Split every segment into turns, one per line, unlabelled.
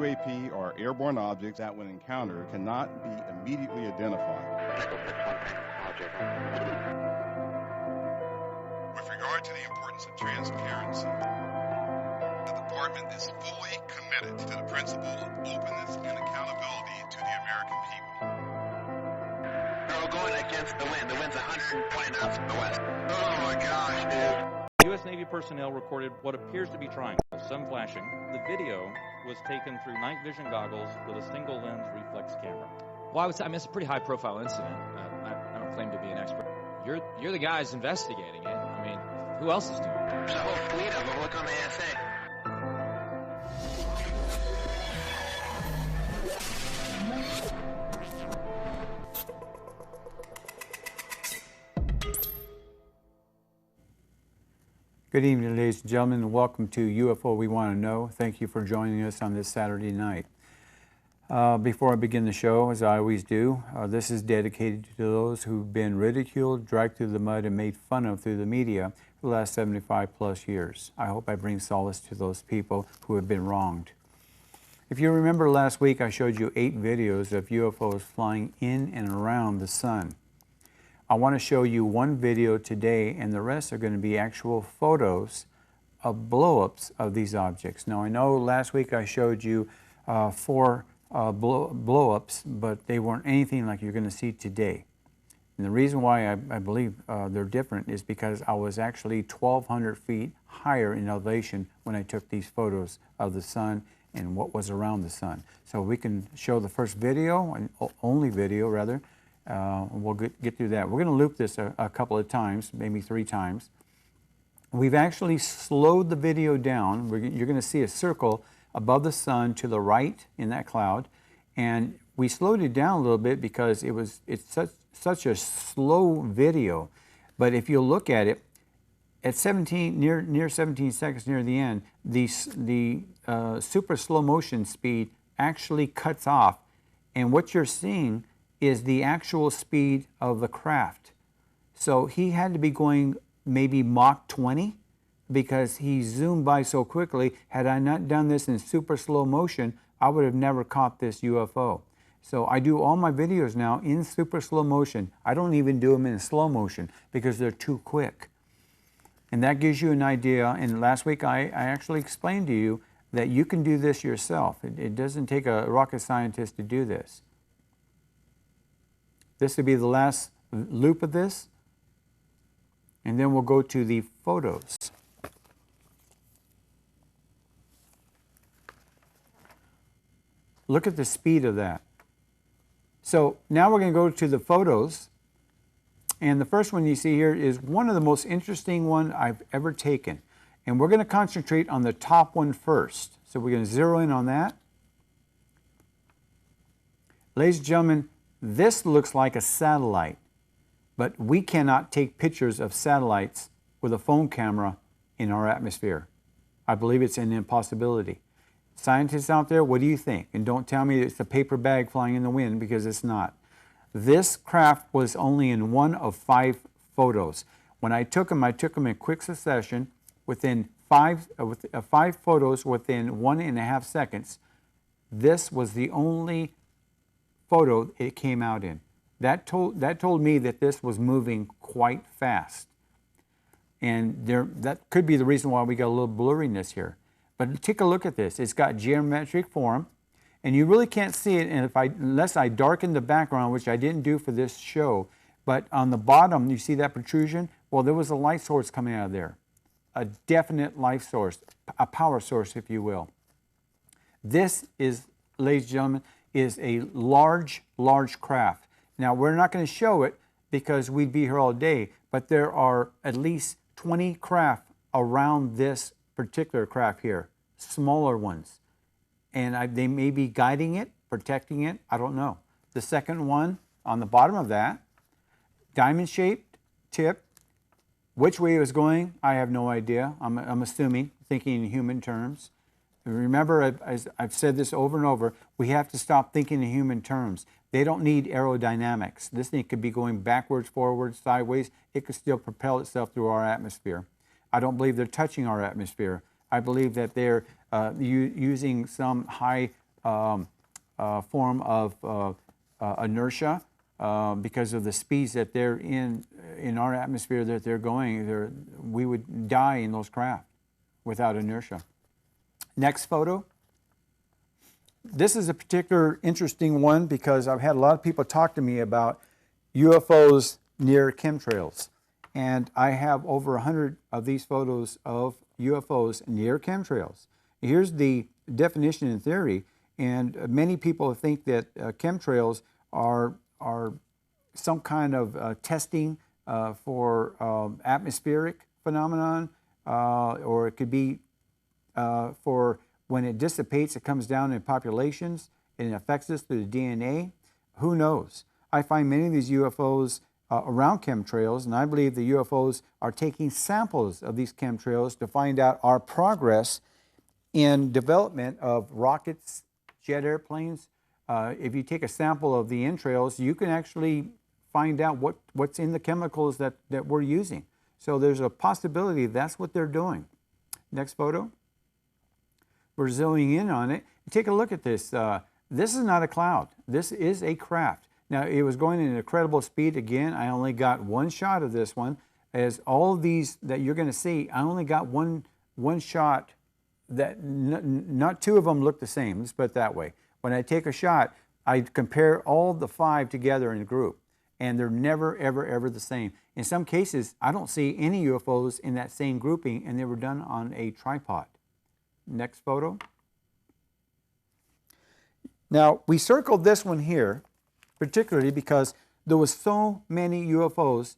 UAP are airborne objects that, when encountered, cannot be immediately identified. With regard to the importance of transparency, the Department is fully committed to the principle of openness and accountability to the American people.
We're going against the wind. The wind's 120 knots from the west. Oh my gosh, dude.
U.S. Navy personnel recorded what appears to be triangles, some flashing. The video was taken through night vision goggles with a single lens reflex camera.
Well, I mean, it's a pretty high-profile incident. I don't claim to be an expert. You're the guys investigating it. I mean, who else is doing it?
There's a whole fleet of them. Look on the ASA.
Good evening, ladies and gentlemen, and welcome to UFO We Want to Know. Thank you for joining us on this Saturday night. Before I begin the show, as I always do, this is dedicated to those who've been ridiculed, dragged through the mud, and made fun of through the media for the last 75 plus years. I hope I bring solace to those people who have been wronged. If you remember last week, I showed you 8 videos of UFOs flying in and around the sun. I want to show you one video today, and the rest are going to be actual photos of blow-ups of these objects. Now, I know last week I showed you 4 blow-ups, but they weren't anything like you're going to see today. And the reason why I believe they're different is because I was actually 1,200 feet higher in elevation when I took these photos of the sun and what was around the sun. So we can show the first video, and only video rather. We'll get through that. We're going to loop this a couple of times, maybe 3 times. We've actually slowed the video down. You're going to see a circle above the sun to the right in that cloud, and we slowed it down a little bit because it's such a slow video. But if you look at it, at 17 near 17 seconds near the end, the super slow motion speed actually cuts off, and what you're seeing is the actual speed of the craft. So he had to be going maybe Mach 20 because he zoomed by so quickly. Had I not done this in super slow motion, I would have never caught this UFO. So I do all my videos now in super slow motion. I don't even do them in slow motion because they're too quick. And that gives you an idea. And last week I actually explained to you that you can do this yourself. It doesn't take a rocket scientist to do this. This will be the last loop of this, and then we'll go to the photos. Look at the speed of that. So now we're going to go to the photos, and the first one you see here is one of the most interesting ones I've ever taken. And we're going to concentrate on the top one first. So we're going to zero in on that. Ladies and gentlemen, this looks like a satellite, but we cannot take pictures of satellites with a phone camera in our atmosphere. I believe it's an impossibility. Scientists out there, what do you think? And don't tell me it's a paper bag flying in the wind, because it's not. This craft was only in 1 of 5 photos. When I took them in quick succession within 5 photos within 1.5 seconds. This was the only photo it came out in. That told me that this was moving quite fast. And that could be the reason why we got a little blurriness here. But take a look at this. It's got geometric form, and you really can't see it unless I darken the background, which I didn't do for this show. But on the bottom, you see that protrusion? Well, there was a light source coming out of there. A definite life source, a power source, if you will. This is, ladies and gentlemen, is a large craft. Now, we're not going to show it because we'd be here all day, but there are at least 20 craft around this particular craft here, smaller ones. And they may be guiding it, protecting it, I don't know. The second one on the bottom of that, diamond-shaped tip. Which way it was going, I have no idea. I'm assuming, thinking in human terms. Remember, as I've said this over and over, we have to stop thinking in human terms. They don't need aerodynamics. This thing could be going backwards, forwards, sideways. It could still propel itself through our atmosphere. I don't believe they're touching our atmosphere. I believe that they're using some high form of inertia because of the speeds that they're in our atmosphere that they're going. We would die in those craft without inertia. Next photo. This is a particular interesting one because I've had a lot of people talk to me about UFOs near chemtrails. And I have over 100 of these photos of UFOs near chemtrails. Here's the definition in theory, and many people think that chemtrails are some kind of testing for atmospheric phenomenon, or it could be for when it dissipates, it comes down in populations and it affects us through the DNA. Who knows? I find many of these UFOs around chemtrails, and I believe the UFOs are taking samples of these chemtrails to find out our progress in development of rockets, jet airplanes. If you take a sample of the entrails, you can actually find out what's in the chemicals that we're using. So there's a possibility that's what they're doing. Next photo. We're zooming in on it. Take a look at this. This is not a cloud. This is a craft. Now, it was going at an incredible speed. Again, I only got one shot of this one. As all of these that you're going to see, I only got one shot. That not two of them look the same. Let's put it that way. When I take a shot, I compare all the 5 together in a group, and they're never, ever, ever the same. In some cases, I don't see any UFOs in that same grouping, and they were done on a tripod. Next photo. Now, we circled this one here, particularly because there was so many UFOs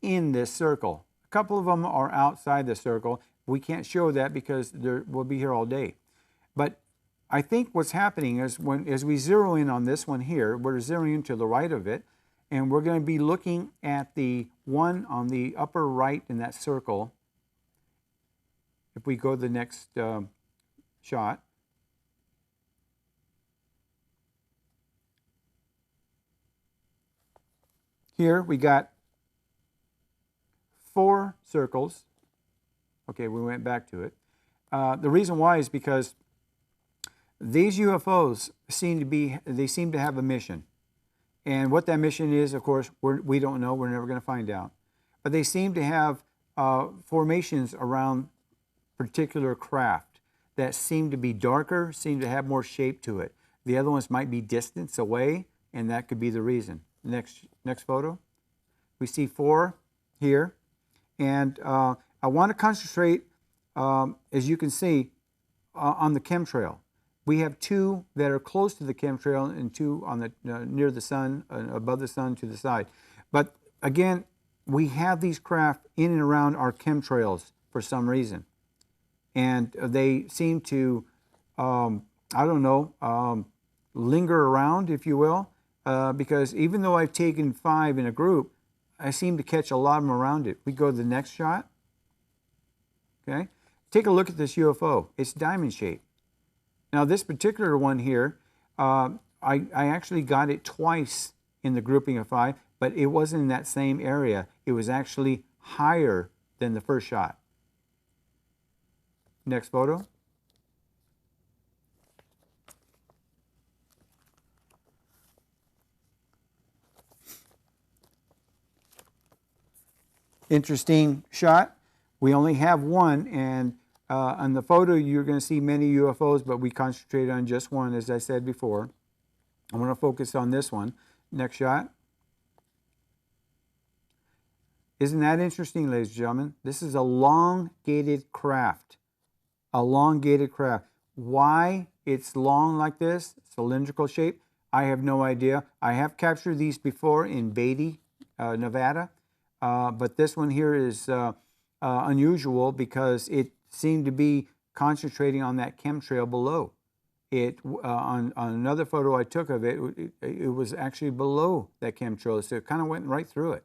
in this circle. A couple of them are outside the circle. We can't show that because we'll be here all day. But I think what's happening is as we zero in on this one here, we're zeroing in to the right of it, and we're going to be looking at the one on the upper right in that circle. If we go to the next shot. Here we got 4 circles. Okay, we went back to it. The reason why is because these UFOs seem to have a mission. And what that mission is, of course, we don't know. We're never going to find out. But they seem to have formations around particular craft that seem to be darker, seem to have more shape to it. The other ones might be distance away, and that could be the reason. Next photo. We see 4 here. And I want to concentrate, as you can see, on the chemtrail. We have 2 that are close to the chemtrail and 2 on the near the sun, above the sun to the side. But again, we have these craft in and around our chemtrails for some reason. And they seem to, linger around, if you will, because even though I've taken 5 in a group, I seem to catch a lot of them around it. We go to the next shot. Okay, take a look at this UFO. It's diamond shaped. Now this particular one here, I actually got it twice in the grouping of 5, but it wasn't in that same area. It was actually higher than the first shot. Next photo. Interesting shot. We only have one, and on the photo you're going to see many UFOs, but we concentrate on just one, as I said before. I want to focus on this one. Next shot. Isn't that interesting, ladies and gentlemen? This is a elongated craft. Elongated craft. Why it's long like this, cylindrical shape, I have no idea. I have captured these before in Beatty, Nevada. But this one here is unusual because it seemed to be concentrating on that chemtrail below. On another photo I took of it, it was actually below that chemtrail, so it kind of went right through it.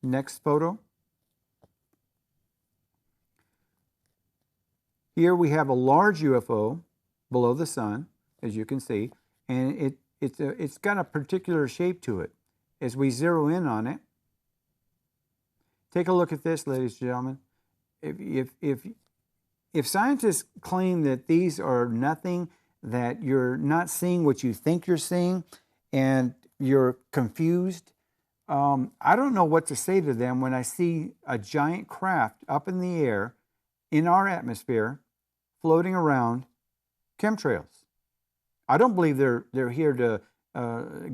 Next photo. Here we have a large UFO below the sun, as you can see, and it's got a particular shape to it. As we zero in on it, take a look at this, ladies and gentlemen. If scientists claim that these are nothing that you're not seeing what you think you're seeing, and you're confused. I don't know what to say to them when I see a giant craft up in the air in our atmosphere floating around chemtrails. I don't believe they're here to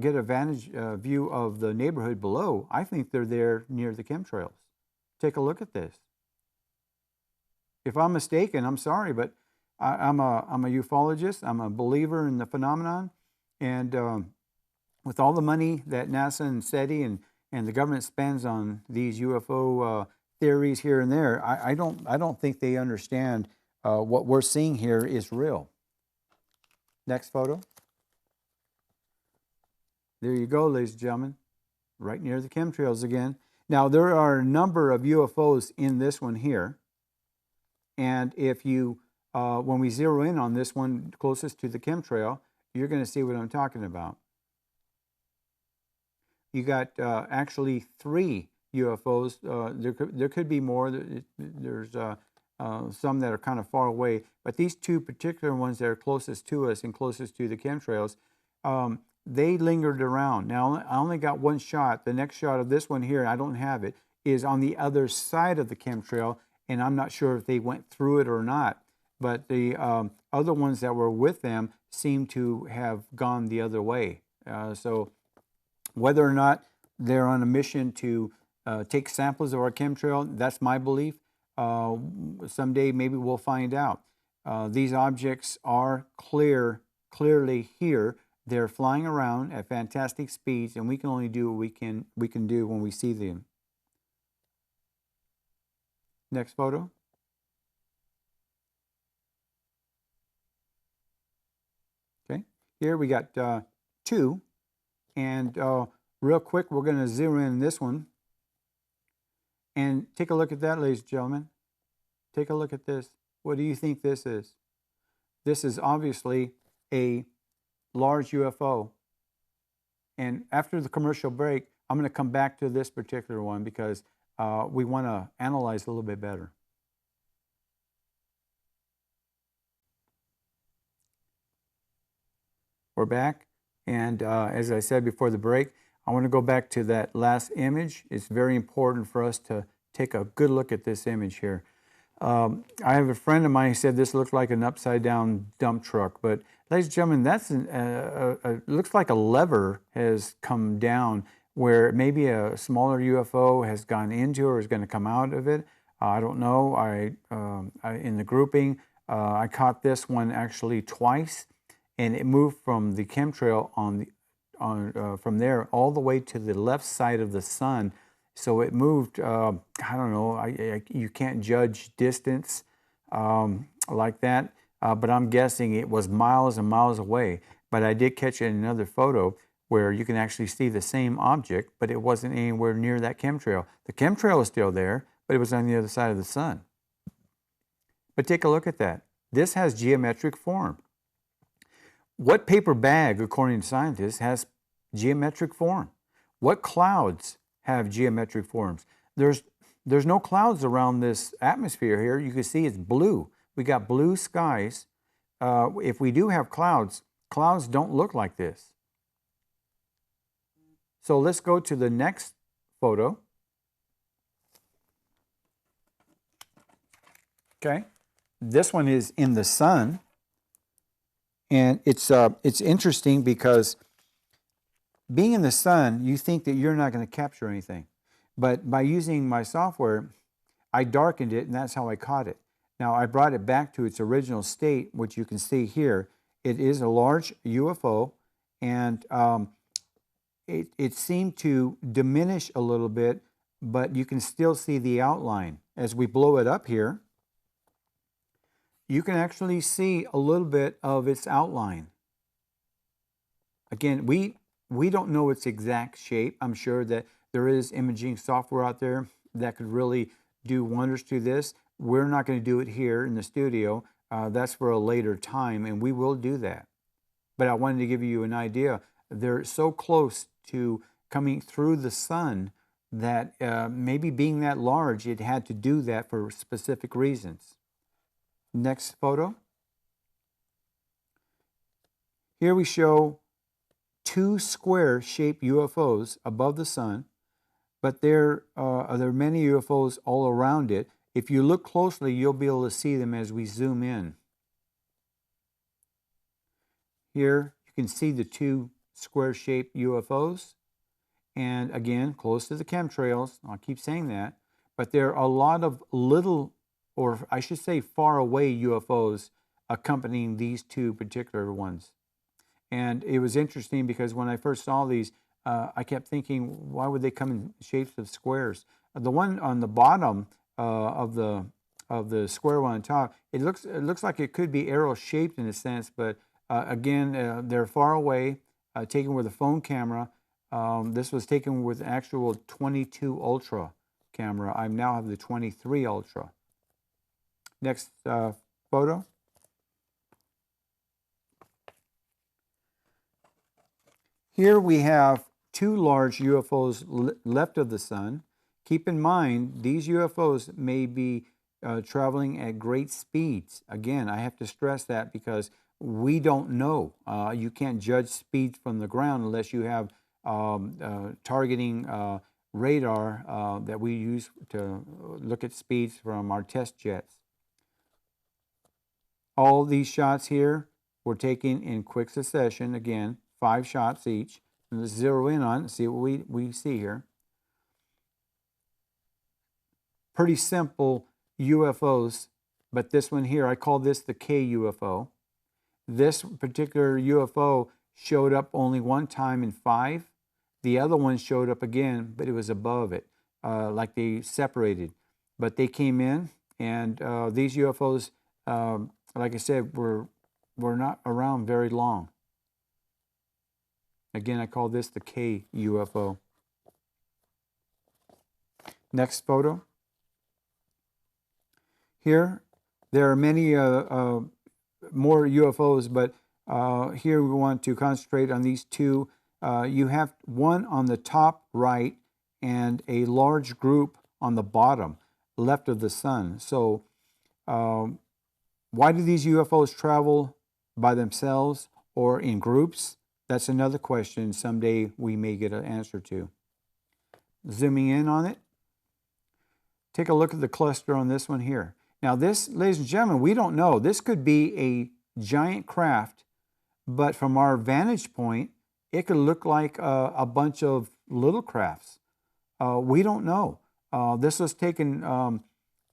get a vantage view of the neighborhood below. I think they're there near the chemtrails. Take a look at this. If I'm mistaken, I'm sorry, but I'm a ufologist. I'm a believer in the phenomenon, and with all the money that NASA and SETI and the government spends on these UFO theories here and there, I don't think they understand what we're seeing here is real. Next photo. There you go, ladies and gentlemen, right near the chemtrails again. Now, there are a number of UFOs in this one here, and if you, when we zero in on this one closest to the chemtrail, you're going to see what I'm talking about. You got actually 3 UFOs. There could be more. There's some that are kind of far away, but these 2 particular ones that are closest to us and closest to the chemtrails, they lingered around. Now, I only got 1 shot. The next shot of this one here, I don't have it, is on the other side of the chemtrail, and I'm not sure if they went through it or not. But the other ones that were with them seem to have gone the other way. So whether or not they're on a mission to take samples of our chemtrail, that's my belief. Someday maybe we'll find out. These objects are clearly here. They're flying around at fantastic speeds, and we can only do what we can do when we see them. Next photo. Okay, here we got 2, and real quick, we're going to zero in on this one. And take a look at that, ladies and gentlemen. Take a look at this. What do you think this is? This is obviously a large UFO. And after the commercial break, I'm going to come back to this particular one because we want to analyze a little bit better. We're back, and as I said before the break, I want to go back to that last image. It's very important for us to take a good look at this image here. I have a friend of mine who said this looked like an upside-down dump truck, but ladies and gentlemen, that's looks like a lever has come down where maybe a smaller UFO has gone into or is going to come out of it. I don't know. In the grouping, I caught this one actually twice, and it moved from the chemtrail from there all the way to the left side of the sun. So it moved, I don't know, you can't judge distance like that, but I'm guessing it was miles and miles away. But I did catch it in another photo where you can actually see the same object, but it wasn't anywhere near that chemtrail. The chemtrail was still there, but it was on the other side of the sun. But take a look at that. This has geometric form. What paper bag, according to scientists, has geometric form? What clouds have geometric forms? There's no clouds around this atmosphere here. You can see it's blue. We got blue skies. If we do have clouds, clouds don't look like this. So let's go to the next photo. Okay, this one is in the sun, and it's interesting because being in the sun, you think that you're not going to capture anything. But by using my software, I darkened it, and that's how I caught it. Now, I brought it back to its original state, which you can see here. It is a large UFO, and it seemed to diminish a little bit, but you can still see the outline. As we blow it up here, you can actually see a little bit of its outline. Again, we don't know its exact shape. I'm sure that there is imaging software out there that could really do wonders to this. We're not going to do it here in the studio. That's for a later time, and we will do that. But I wanted to give you an idea. They're so close to coming through the sun that maybe being that large, it had to do that for specific reasons. Next photo. Here we show two square-shaped UFOs above the sun, but there are many UFOs all around it. If you look closely, you'll be able to see them as we zoom in. Here you can see the two square-shaped UFOs. And again, close to the chemtrails, I'll keep saying that, but there are a lot of little, or I should say far away UFOs accompanying these two particular ones. And it was interesting because when I first saw these, I kept thinking, why would they come in shapes of squares? The one on the bottom of the square one on top, it looks like it could be arrow shaped in a sense, but again, they're far away, taken with a phone camera. This was taken with actual 22 Ultra camera. I now have the 23 Ultra. Next photo. Here we have two large UFOs left of the sun. Keep in mind, these UFOs may be traveling at great speeds. Again, I have to stress that because we don't know. You can't judge speeds from the ground unless you have targeting radar that we use to look at speeds from our test jets. All these shots here were taken in quick succession. Again, 5 shots each. And let's zero in on it and see what we see here. Pretty simple UFOs, but this one here, I call this the K UFO. This particular UFO showed up only one time in 5. The other one showed up again, but it was above it, like they separated. But they came in, and these UFOs, like I said, were not around very long. Again, I call this the K UFO. Next photo. Here, there are many more UFOs, but here we want to concentrate on these two. You have one on the top right and a large group on the bottom left of the sun. So why do these UFOs travel by themselves or in groups? That's another question someday we may get an answer to. Zooming in on it, take a look at the cluster on this one here. Now this, ladies and gentlemen, we don't know. This could be a giant craft, but from our vantage point, it could look like a bunch of little crafts. We don't know. This was taken,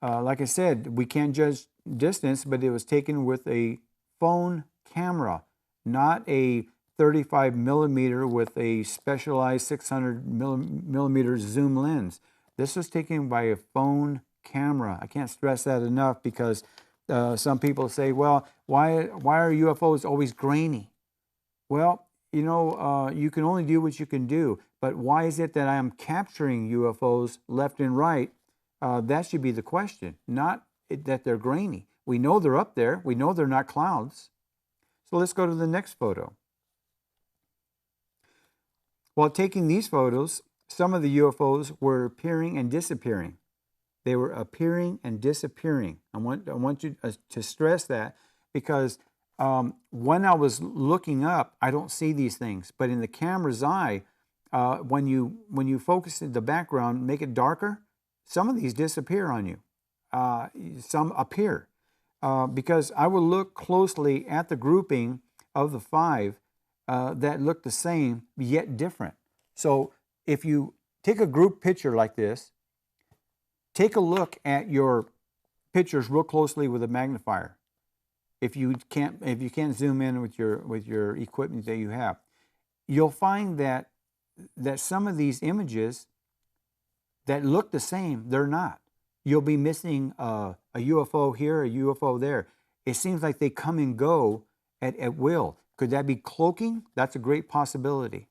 like I said, we can't judge distance, but it was taken with a phone camera, not a 35 millimeter with a specialized 600 millimeter zoom lens. This was taken by a phone camera. I can't stress that enough because some people say, well, why are UFOs always grainy? Well, you know, you can only do what you can do. But why is it that I am capturing UFOs left and right? That should be the question, not that they're grainy. We know they're up there. We know they're not clouds. So let's go to the next photo. While taking these photos, some of the UFOs were appearing and disappearing. They were appearing and disappearing. I want you to stress that because when I was looking up, I don't see these things. But in the camera's eye, when you focus in the background, make it darker, some of these disappear on you. Some appear. Because I will look closely at the grouping of the 5 that look the same, yet different. So if you take a group picture like this, take a look at your pictures real closely with a magnifier. If you can't zoom in with your equipment that you have, you'll find that some of these images that look the same, they're not. You'll be missing a UFO here, a UFO there. It seems like they come and go at will. Could that be cloaking? That's a great possibility.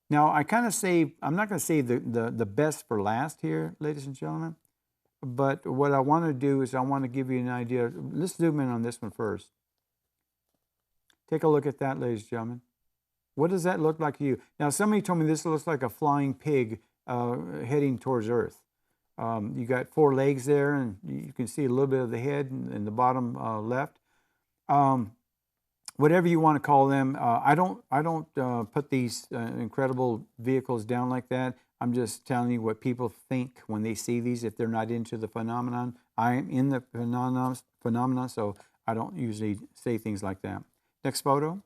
Now, I'm not going to save the best for last here, ladies and gentlemen. But what I want to do is I want to give you an idea. Let's zoom in on this one first. Take a look at that, ladies and gentlemen. What does that look like to you? Now, somebody told me this looks like a flying pig heading towards Earth. You got 4 legs there, and you can see a little bit of the head in the bottom left. whatever you want to call them. I don't put these incredible vehicles down like that. I'm just telling you what people think when they see these. If they're not into the phenomenon, I am in the phenomenon, so I don't usually say things like that. Next photo.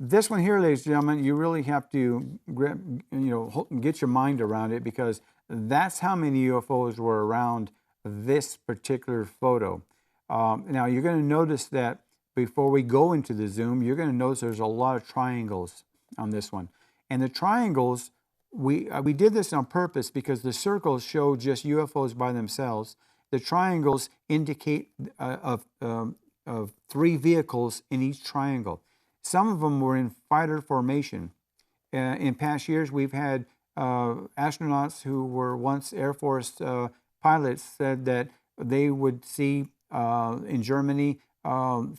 This one here, ladies and gentlemen, you really have to get your mind around it, because that's how many UFOs were around this particular photo. Now you're going to notice that before we go into the zoom, you're going to notice there's a lot of triangles on this one. And the triangles, we did this on purpose because the circles show just UFOs by themselves. The triangles indicate of 3 vehicles in each triangle. Some of them were in fighter formation. In past years, we've had astronauts who were once Air Force pilots said that they would see in Germany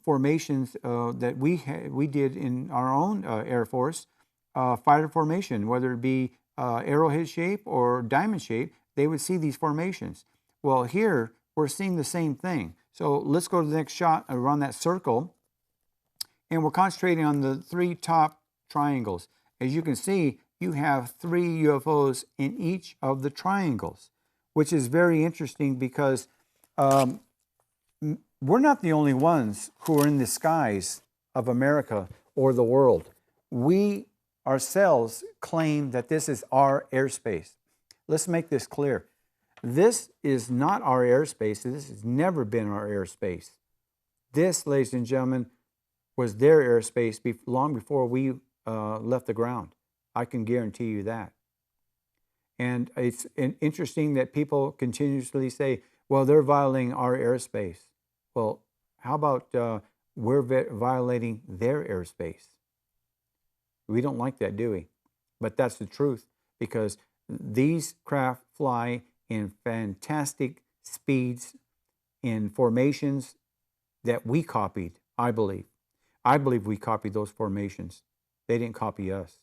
formations that we did in our own Air Force, fighter formation, whether it be arrowhead shape or diamond shape, they would see these formations. Well, here we're seeing the same thing. So let's go to the next shot around that circle, and we're concentrating on the 3 top triangles. As you can see, you have 3 UFOs in each of the triangles, which is very interesting because we're not the only ones who are in the skies of America or the world. We ourselves claim that this is our airspace. Let's make this clear. This is not our airspace. This has never been our airspace. This, ladies and gentlemen, was their airspace long before we left the ground. I can guarantee you that. And it's interesting that people continuously say, well, they're violating our airspace. Well, how about we're violating their airspace? We don't like that, do we? But that's the truth, because these craft fly in fantastic speeds, in formations that we copied, I believe. I believe we copied those formations. They didn't copy us.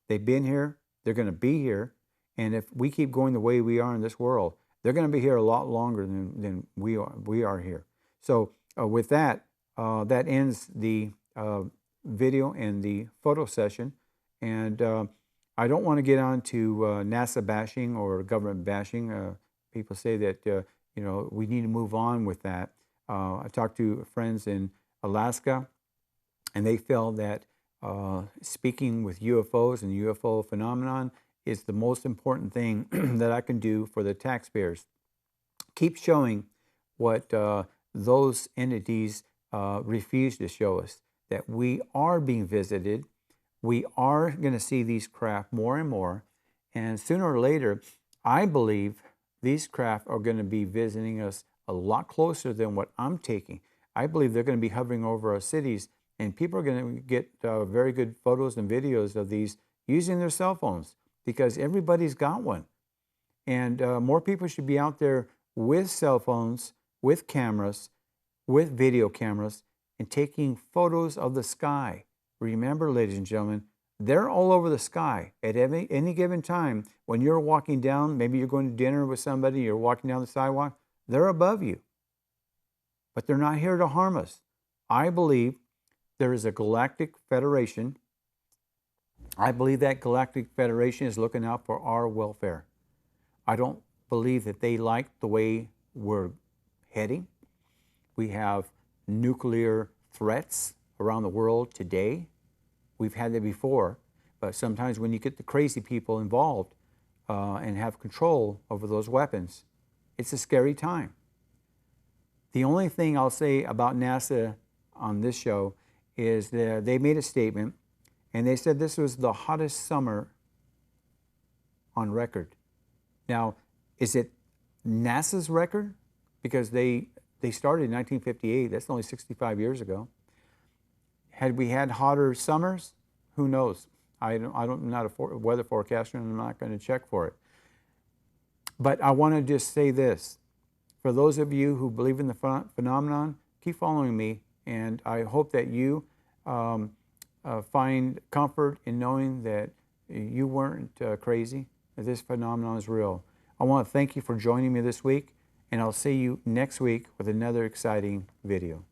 They've been here, they're going to be here, and if we keep going the way we are in this world, they're going to be here a lot longer than we are here. So with that, that ends the video and the photo session. And I don't want to get on to NASA bashing or government bashing. People say that we need to move on with that. I talked to friends in Alaska, and they felt that speaking with UFOs and the UFO phenomenon is the most important thing that I can do for the taxpayers. Keep showing what those entities refuse to show us, that we are being visited. We are going to see these craft more and more. And sooner or later, I believe these craft are going to be visiting us a lot closer than what I'm taking. I believe they're going to be hovering over our cities, and people are going to get very good photos and videos of these using their cell phones, because everybody's got one. And more people should be out there with cell phones, with cameras, with video cameras, and taking photos of the sky. Remember, ladies and gentlemen, they're all over the sky at any given time. When you're walking down, maybe you're going to dinner with somebody, you're walking down the sidewalk, they're above you. But they're not here to harm us. I believe there is a galactic federation. I believe that galactic federation is looking out for our welfare. I don't believe that they like the way we're heading. We have nuclear threats around the world today. We've had that before, but sometimes when you get the crazy people involved and have control over those weapons, it's a scary time. The only thing I'll say about NASA on this show is that they made a statement, and they said this was the hottest summer on record. Now, is it NASA's record? Because they started in 1958. That's only 65 years ago. Had we had hotter summers? Who knows? I'm not a weather forecaster, and I'm not going to check for it. But I want to just say this. For those of you who believe in the phenomenon, keep following me, and I hope that you find comfort in knowing that you weren't crazy, that this phenomenon is real. I want to thank you for joining me this week, and I'll see you next week with another exciting video.